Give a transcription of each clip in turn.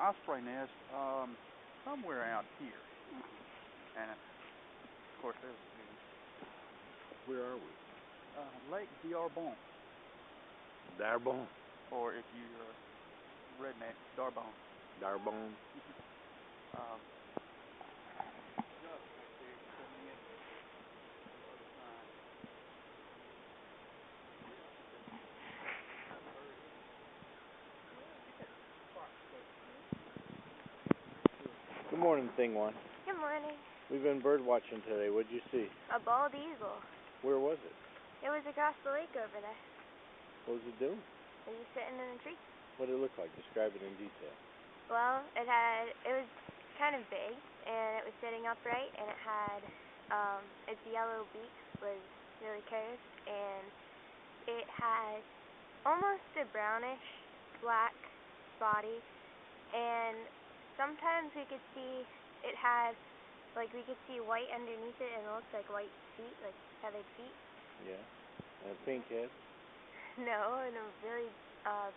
osprey nest somewhere out here. And of course, there's Where are we? Lake D'Arbonne, D'Arbonne. or if you're redneck, D'Arbonne. D'Arbonne. Good morning, Thing One. Good morning. We've been bird watching today. What'd you see? A bald eagle. Where was it? It was across the lake over there. What was it doing? It was sitting in a tree. What did it look like? Describe it in detail. Well, it was kind of big, and it was sitting upright, and it had, its yellow beak was really curved, and it had almost a brownish black body, and sometimes we could see it had, like, we could see white underneath it, and it looked like white feet, like feathered feet. Yeah. And a pink head? No, and a really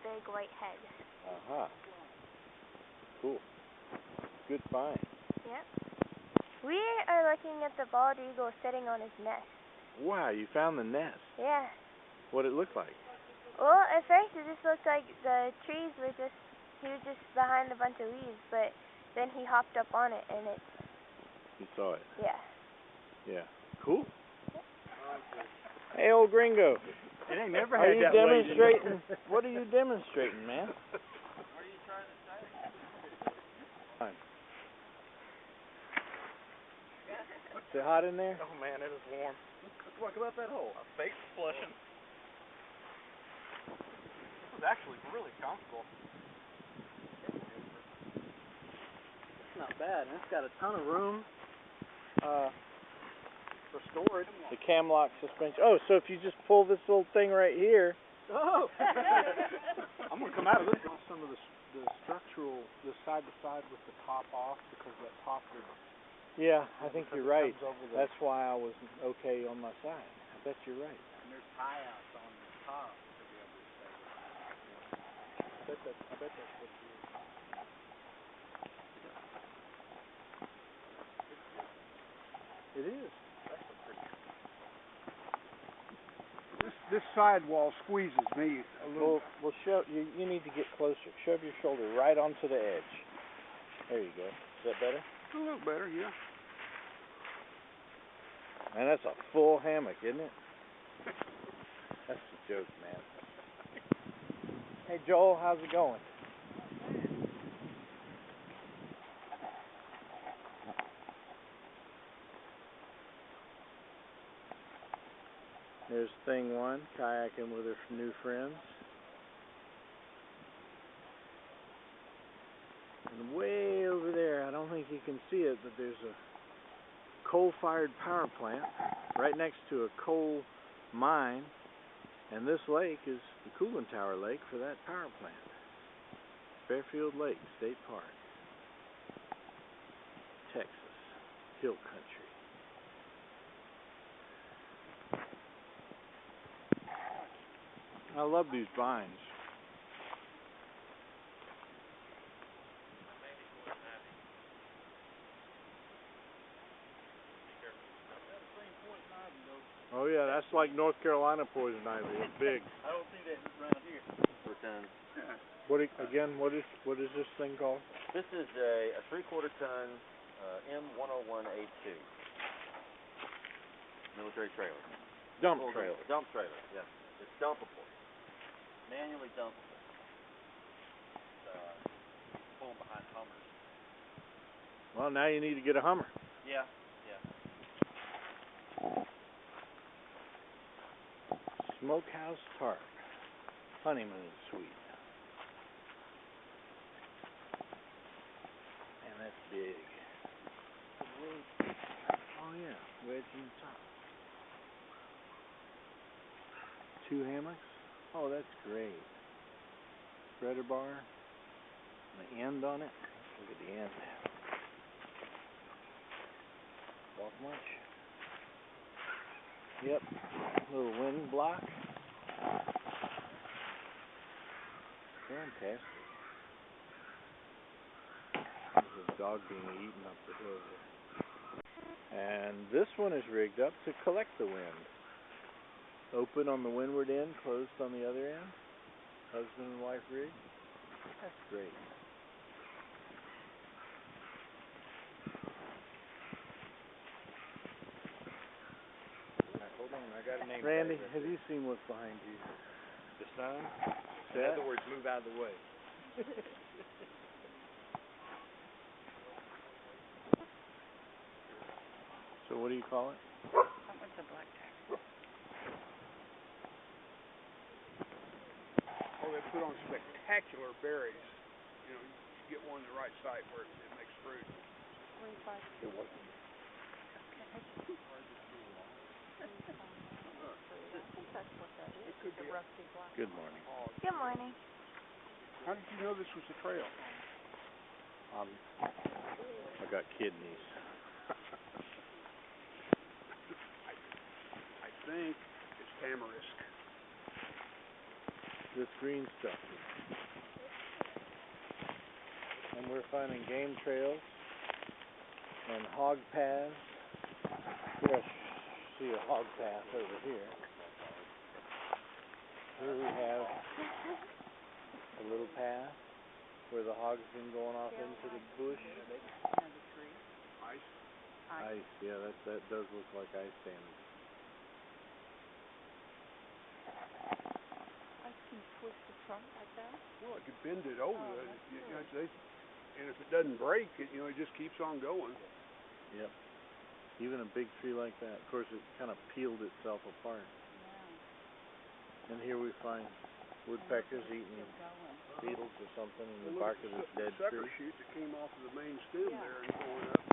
big white head. Aha. Cool. Good find. Yep. We are looking at the bald eagle sitting on his nest. Wow, you found the nest. Yeah. What'd it look like? Well, at first it just looked like the trees were he was just behind a bunch of leaves, but then he hopped up on it, and it... You saw it? Yeah. Yeah. Cool. Hey, old gringo. It ain't never Are had you that demonstrating? way. What are you demonstrating, man? What are you trying to say? Fine. Is it hot in there? Oh man, it is warm. Look about that hole. My face is flushing. This is actually really comfortable. It's not bad, and it's got a ton of room for storage. The cam lock suspension. Oh, so if you just pull this little thing right here. Oh! I'm going to come out of this. Some of the structural, the side to side with the top off, because that top would... Yeah, I think you're right. That's why I was okay on my side. I bet you're right. And there's tie-outs on the top to be able to stay. I bet that's what it is. It is. That's a pretty... This sidewall squeezes me a little. Well, you need to get closer. Shove your shoulder right onto the edge. There you go. Is that better? A little better, yeah. Man, that's a full hammock, isn't it? That's a joke, man. Hey, Joel, how's it going? There's Thing One, kayaking with her new friends. And way over there, I don't think you can see it, but there's a coal-fired power plant right next to a coal mine, and this lake is the cooling tower lake for that power plant. Fairfield Lake State Park, Texas, hill country. I love these vines. Oh yeah, that's like North Carolina poison ivy. It's big. I don't see that around here. What is this thing called? This is a 3/4 ton M101A2 military trailer. Dump trailer. Dump trailer, yes. It's dumpable. Manually dumpable. It's pulling behind Hummers. Well, now you need to get a Hummer. Yeah. Smokehouse Park, honeymoon suite. Man, that's big. Oh yeah, wedge in the top. 2 hammocks. Oh, that's great. Spreader bar. And the end on it. Look at the end. Walk much? Yep. Little wind block. Fantastic. dog being eaten up the hill here. And this one is rigged up to collect the wind. Open on the windward end, closed on the other end. Husband and wife rig. That's great. Hold on, I got a name. Randy, have you seen what's behind you? The sun? In That? other words, move out of the way. So what do you call it? What's a black tack? Oh, they put on spectacular berries. You know, you get one in the right site where it makes fruit. 45. It wasn't. I think that's what that is. Could The be. rusty black. Good morning. Good morning. How did you know this was a trail? I got kidneys. I think it's tamarisk. This green stuff. And we're finding game trails and hog paths. Yes, see a hog path over here. Here we have a little path where the hog's been going off into the bush. The tree. Ice. Ice, yeah, that does look like ice damage. I can twist the trunk like that. Well, it could bend it over. Oh, And if it doesn't break, it just keeps on going. Yep. Even a big tree like that. Of course, it kind of peeled itself apart. Yeah. And here we find woodpeckers eating beetles or something in the bark of this dead sucker tree. shoot that came off of the main stem there and going up.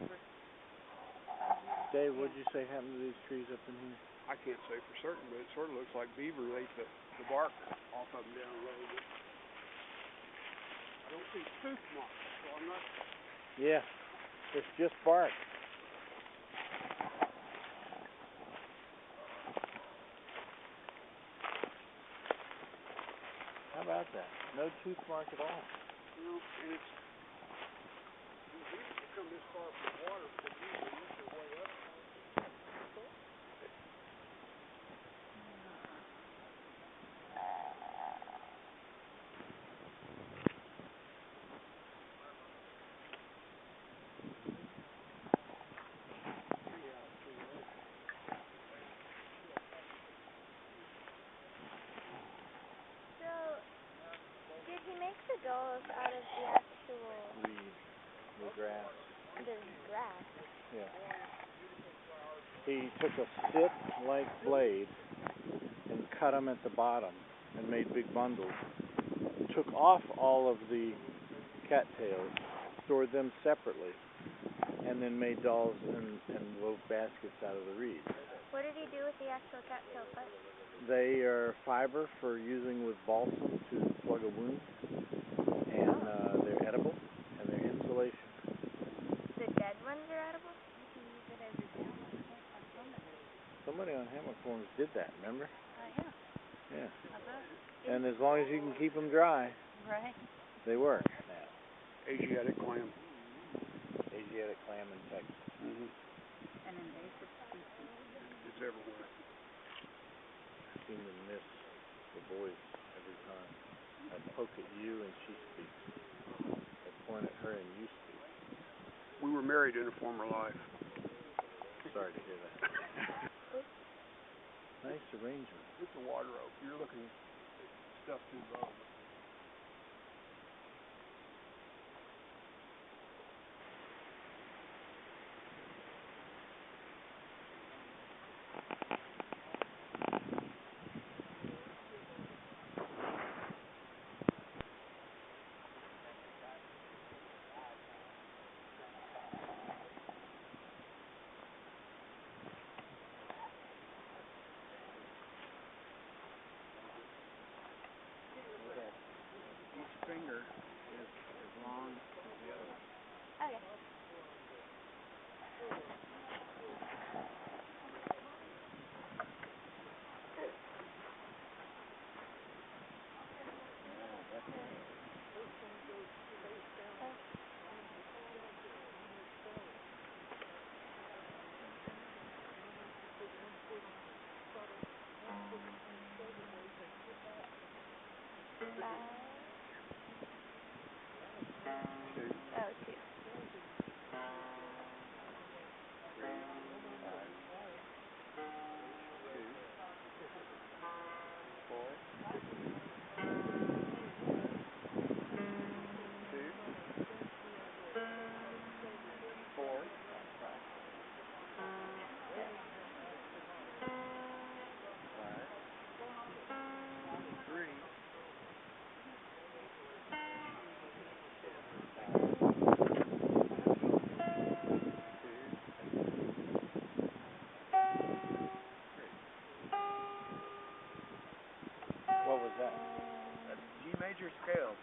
Dave, what'd you say happened to these trees up in here? I can't say for certain, but it sort of looks like beaver ate the bark off of them down the road. I don't see tooth marks, so I'm not. Yeah, it's just bark. How about that? No tooth mark at all. And it's. These beavers come this far from the water because usually eat their way up. Did he make the dolls out of the actual The grass. the grass? Yeah. He took a scythe-like blade and cut them at the bottom and made big bundles. Took off all of the cattails, stored them separately, and then made dolls and wove baskets out of the reeds. What did he do with the actual cattail parts? They are fiber for using with balsam to plug a wound, and they're edible, and they're insulation. The dead ones are edible? You can use it as your down on somebody. Somebody on hammock forms did that, remember? Yeah. Yeah. I bet. And as long as you can keep them dry, Right. they work. Now, Asiatic clam. Asiatic clam in Texas. Mm-hmm. An invasive species. It's everywhere. I seem to miss the voice every time. I poke at you and she speaks. I point at her and you speak. We were married in a former life. Sorry to hear that. Nice arrangement. It's a water oak. You're looking stuff too low. Each finger is as long as the other one. Okay.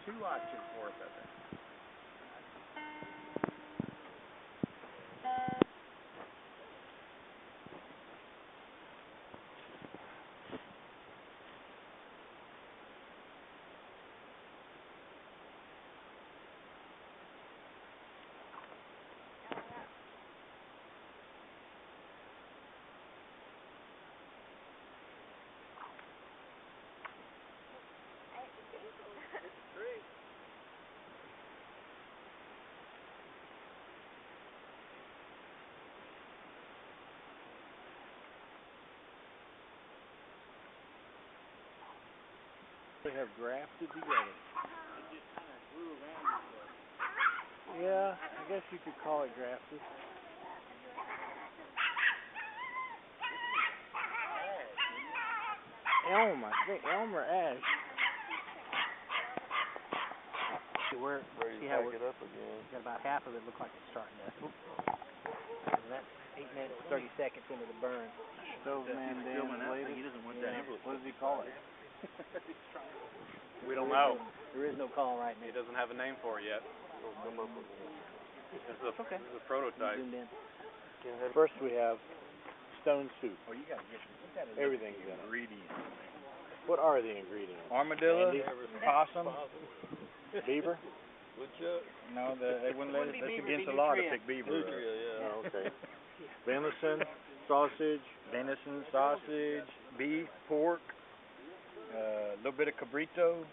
2 options for us, I think. They have grafted together. Yeah, I guess you could call it grafted. Elm, I think elm or ash. Where you how back it up again? got about half of it look like it's starting to. And that's 8 minutes, 30 seconds into the burn. Stoveman Dan's latest. He doesn't want that envelope. What does he call it? We don't know. There is no call right now. He doesn't have a name for it yet. This is Okay. a prototype. Zoomed in. First we have stone soup. Oh, you gotta get Everything's in it. ingredients. What are the ingredients? Armadillo, Andy? possum. Beaver? No, they wouldn't let us. That's against the law to pick beaver. Oh, okay. Venison, sausage. Venison, sausage, beef, pork, a little bit of cabrito.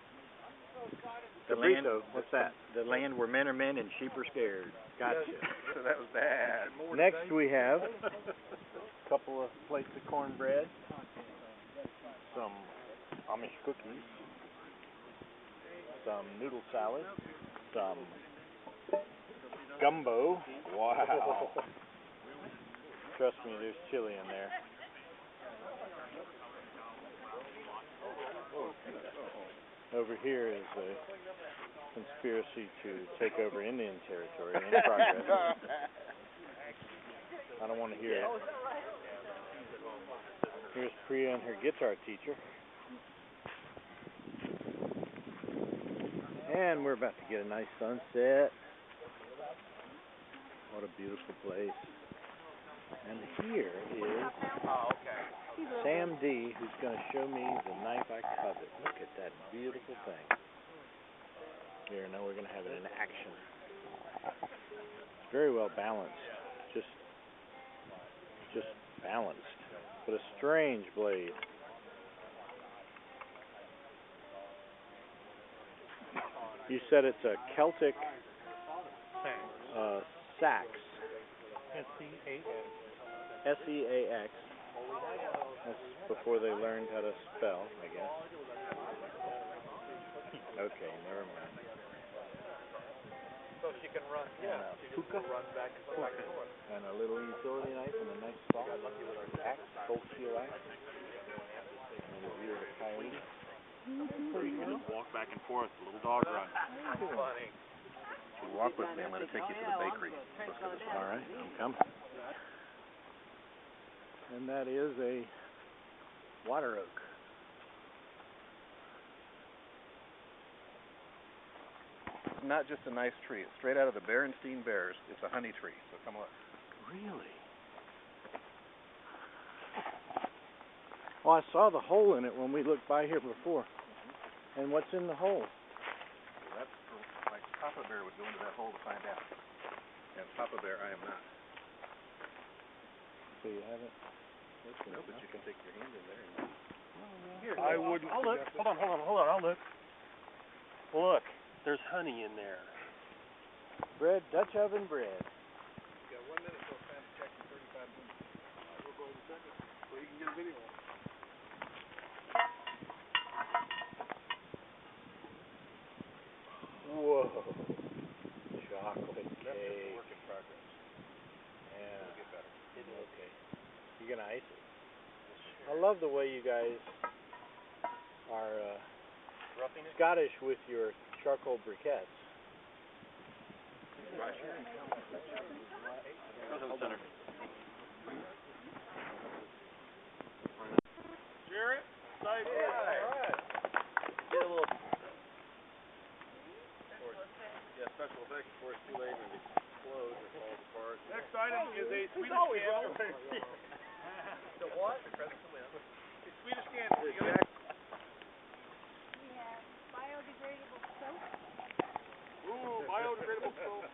Cabrito, what's that? The land where men are men and sheep are scared. Gotcha. So that was bad. Next we have a couple of plates of cornbread, some Amish cookies, some noodle salad, some gumbo. Wow. Trust me, there's chili in there. Over here is a conspiracy to take over Indian territory in progress. I don't want to hear it. Here's Priya and her guitar teacher. And we're about to get a nice sunset. What a beautiful place. And here is Sam D, who's going to show me the knife I covet. Look at that beautiful thing. Here, now we're going to have it in action. It's very well balanced. Just balanced. But a strange blade. You said it's a Celtic sax. S-E-A-X. That's before they learned how to spell, I guess. Okay, never mind. So she can run, she just run back and forth. And a little utility knife and a nice saw. Axe, cold steel axe. And a rear of a coyote. Walk back and forth, a little dog run. Funny. You walk with me, I'm going to take you to the bakery. All right, I'm coming. And that is a water oak. Not just a nice tree. It's straight out of the Berenstein Bears. It's a honey tree, so come on. Really? Oh, I saw the hole in it when we looked by here before. And what's in the hole? That's like Papa Bear would go into that hole to find out. And Papa Bear, I am not. So you haven't? No, but you can take your hand in there. And I wouldn't. I'll look. Hold on. I'll look. Look, there's honey in there. Bread, Dutch oven bread. You got 1 minute till time to check in 35 minutes. We'll go in a second so you can get a video. Whoa. Chocolate cake. that's just a work in progress. Yeah. It'll get better. Okay. You gonna ice it? I love the way you guys are Roughing it? Scottish with your charcoal briquettes. Go to the center. Jarrett, nice. All right. Get a little Next item is a Swedish candle. The what? A Swedish candle. You got it? We have biodegradable soap. Ooh, biodegradable soap.